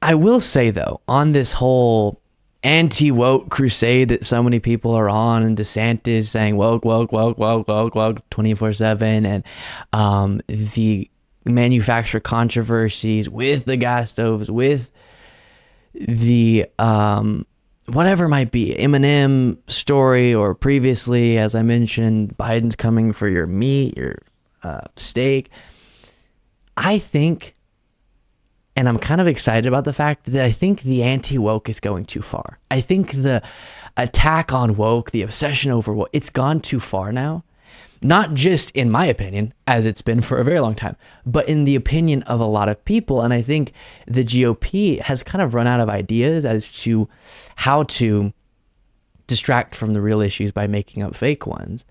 I will say, though, on this whole anti-woke crusade that so many people are on, and DeSantis saying woke, woke, woke, woke, woke, woke 24/7, and the manufacturer controversies with the gas stoves, with the whatever it might be, Eminem story, or previously, as I mentioned, Biden's coming for your meat, your steak. I think, and I'm kind of excited about the fact that I think the anti-woke is going too far. I think the attack on woke, the obsession over woke, it's gone too far now. Not just in my opinion, as it's been for a very long time, but in the opinion of a lot of people. And I think the GOP has kind of run out of ideas as to how to distract from the real issues by making up fake ones.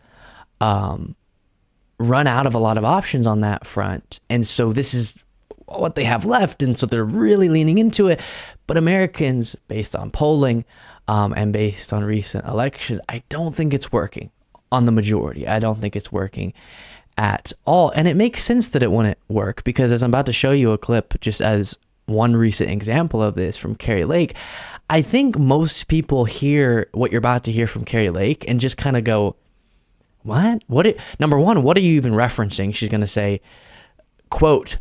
Run out of a lot of options on that front. And so this is what they have left, and so they're really leaning into it. But Americans, based on polling and based on recent elections, I don't think it's working on the majority. I don't think it's working at all. And it makes sense that it wouldn't work, because as I'm about to show you a clip just as one recent example of this from Kari Lake, I think most people hear what you're about to hear from Kari Lake and just kind of go, what? Number one, what are you even referencing? She's going to say, quote,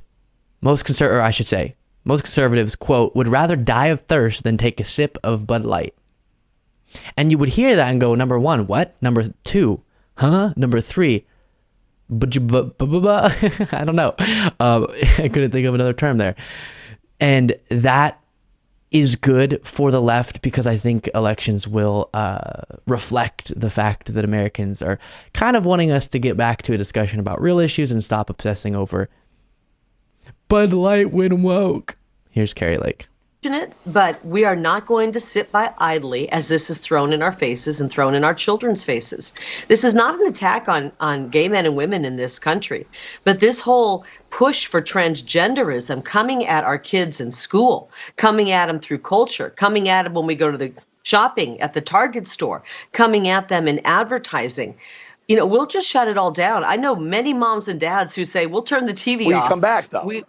most conservatives, quote, would rather die of thirst than take a sip of Bud Light. And you would hear that and go, number one, what? Number two, huh? Number three, I don't know. I couldn't think of another term there. And that is good for the left, because I think elections will reflect the fact that Americans are kind of wanting us to get back to a discussion about real issues and stop obsessing over Bud Light when woke. Here's Kari Lake. But we are not going to sit by idly as this is thrown in our faces and thrown in our children's faces. This is not an attack on gay men and women in this country, but this whole push for transgenderism coming at our kids in school, coming at them through culture, coming at them when we go to the shopping at the Target store, coming at them in advertising. You know, we'll just shut it all down. I know many moms and dads who say, we'll turn the TV off. Will you come back, though?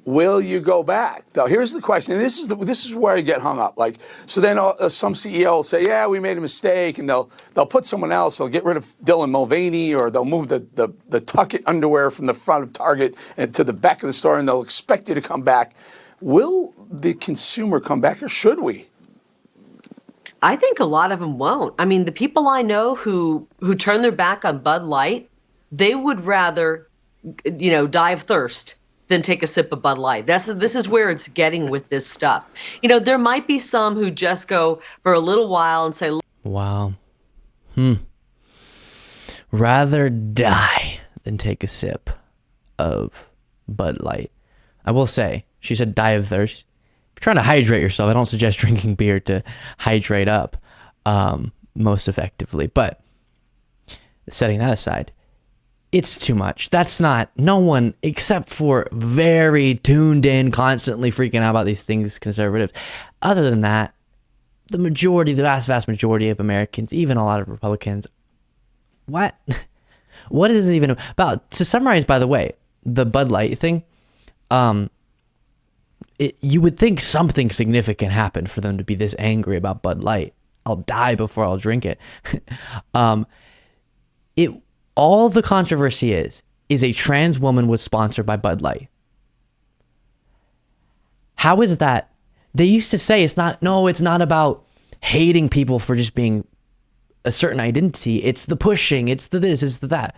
Will you go back? Now, here's the question. And this is where I get hung up. Like, so then some CEO will say, "Yeah, we made a mistake," and they'll put someone else. They'll get rid of Dylan Mulvaney, or they'll move the tuck-it underwear from the front of Target and to the back of the store, and they'll expect you to come back. Will the consumer come back, or should we? I think a lot of them won't. I mean, the people I know who turn their back on Bud Light, they would rather, die of thirst than take a sip of Bud Light. This is where it's getting with this stuff. There might be some who just go for a little while and say, wow. Rather die than take a sip of Bud Light. I will say, she said die of thirst. If you're trying to hydrate yourself, I don't suggest drinking beer to hydrate up most effectively. But setting that aside, it's too much. That's not, no one except for very tuned in, constantly freaking out about these things, conservatives. Other than that, the vast majority of Americans, even a lot of Republicans, what is it even about? To summarize, by the way, the Bud Light thing, you would think something significant happened for them to be this angry about Bud Light. I'll die before I'll drink it. All the controversy is a trans woman was sponsored by Bud Light. How is that? They used to say it's not about hating people for just being a certain identity. It's the pushing, it's the this, it's the that.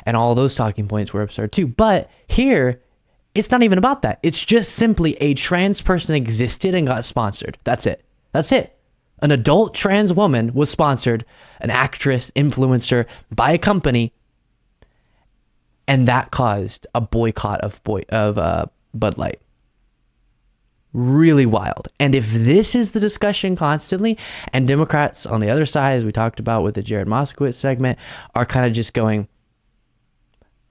And all those talking points were absurd too. But here, it's not even about that. It's just simply a trans person existed and got sponsored. That's it. An adult trans woman was sponsored, an actress, influencer, by a company, and that caused a boycott of Bud Light. Really wild. And if this is the discussion constantly, and Democrats on the other side, as we talked about with the Jared Moskowitz segment, are kind of just going,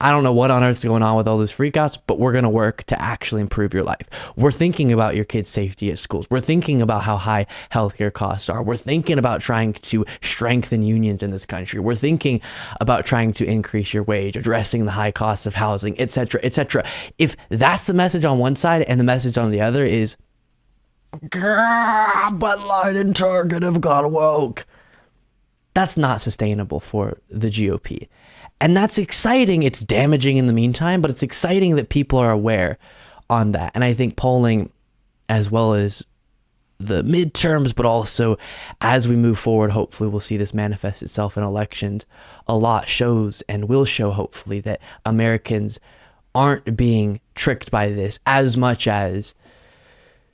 I don't know what on earth's going on with all those freakouts, but we're going to work to actually improve your life. We're thinking about your kids' safety at schools. We're thinking about how high healthcare costs are. We're thinking about trying to strengthen unions in this country. We're thinking about trying to increase your wage, addressing the high costs of housing, etc., etc. If that's the message on one side and the message on the other is Bud Light and Target have gone woke. That's not sustainable for the GOP. And that's exciting. It's damaging in the meantime, but it's exciting that people are aware on that. And I think polling, as well as the midterms, but also as we move forward, hopefully we'll see this manifest itself in elections a lot, shows and will show hopefully that Americans aren't being tricked by this as much as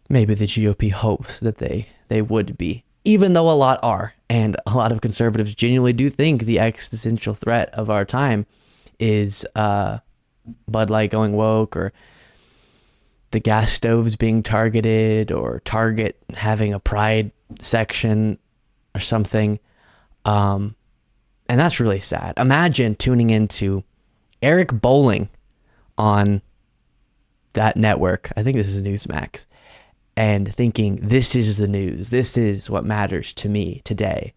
maybe the GOP hopes that they would be, even though a lot are. And a lot of conservatives genuinely do think the existential threat of our time is Bud Light going woke, or the gas stoves being targeted, or Target having a pride section or something. And that's really sad. Imagine tuning into Eric Bowling on that network. I think this is Newsmax. And thinking, this is the news. This is what matters to me today.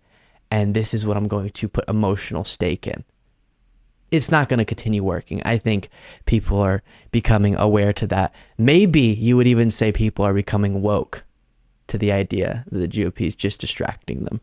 And this is what I'm going to put emotional stake in. It's not going to continue working. I think people are becoming aware to that. Maybe you would even say people are becoming woke to the idea that the GOP is just distracting them.